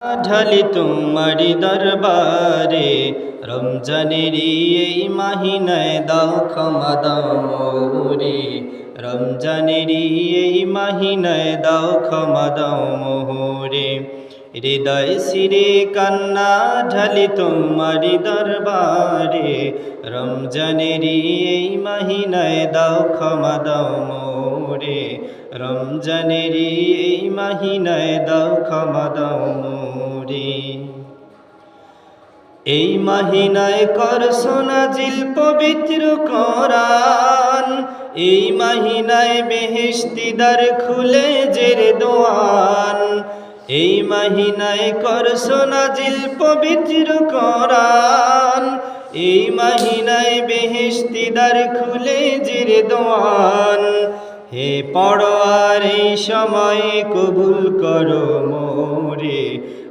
ঢালি তোমারি দরবারে রমজানেরই এই মাহিনায় দাও ক্ষমা দাও মোরে রমজানেরই এই মাহিনায় দাও ক্ষমা দাও মোরে হৃদয় সিরে কান্না ঢালি তোমারি দরবারে রমজানেরই এই মাহিনায় দাও ক্ষমা দাও মোরে রমজানেরই এই মাহিনায় দাও ক্ষমা দাও মোরে এই মাহিনায় করছো নাজিল পবিত্র কোরআন এই মাহিনায় বেহেশতি দ্বার খুলে জের দোয়ান এই মাহিনায় করছো নাজিল পবিত্র কোরআন এই মাহিনায় বেহেশতি দ্বার খুলে জের দোয়ান হে পড়োয়ার এই সময়ে কবুল করো মোরে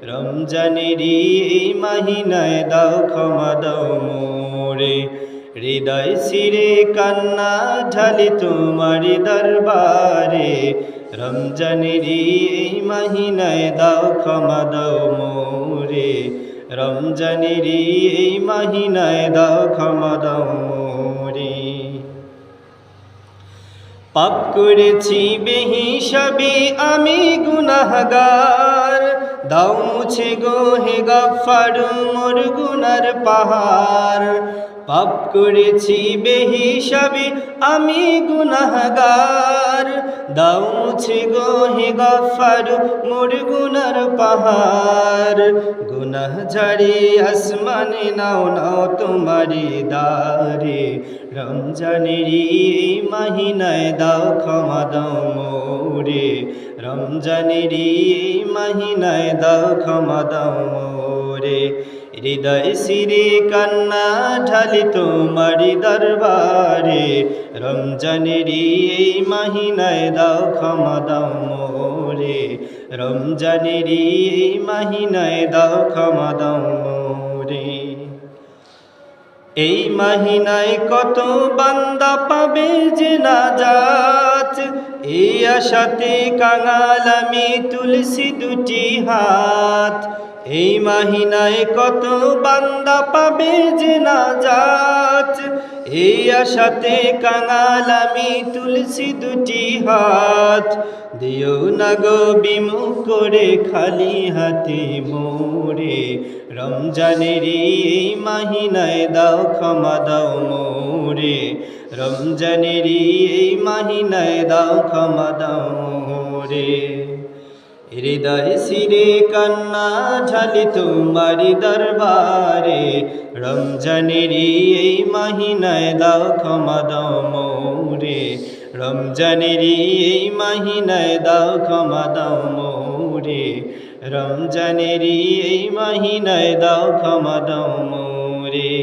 রমজানেরই এই মাহিনায় দাও ক্ষমা দাও মোরে হৃদয় সিরে কান্না ঢালি তোমারি দরবারে রমজানেরই এই মাহিনায় দাও ক্ষমা দাও মোরে রমজানেরই এই মাহিনায় দাও ক্ষমা দাও মোরে পাপ করেছি বেহিসাবি আমি গুনাহগার দাও মুছে গো হে গফফার মোর গুনার পাহাড় পাপ করেছি বেহিসাবি আমি গুনাহগার দাও মুছে গো হে গফফার মোর গুনার পাহাড় গুনাহ ঝাড়ি আসমানে নাও নাও তোমারি দারে রমজানেরই এই মাহিনায় দাও ক্ষমা দাও মোরে রমজানেরই এই মাহিনায় দাও ক্ষমা দাও মোরে হৃদয় সিরে কান্না ঢালি তোমারি দরবারে রমজানেরই এই মাহিনায় দাও ক্ষমা দাও মোরে রমজানেরই এই মাহিনায় দাও ক্ষমা দাও মোরে এই মাহিনায় কত বান্দা পাবে যে নাজাত এই আশাতে কাঙাল আমি তুলসী দুটি হাত এই মাহিনায় কত বান্দা পাবে যে নাজাত এই আশাতে কাঙাল আমি তুলসী দুটি হাত দিও না গো বিমুখ করে খালি হাতে মোরে রমজানেরই এই মাহিনায় দাও ক্ষমা দাও মোরে রমজানেরই এই মাহিনায় দাও ক্ষমা দাও মোরে হৃদয় সিরে কান্না ঢালি তোমারি দরবারে রমজানেরই এই মাহিনায় দাও ক্ষমা দাও মোরে রমজানেরই এই মাহিনায় দাও ক্ষমা দাও মোরে রমজানেরই এই মাহিনায় দাও ক্ষমা দাও মোরে।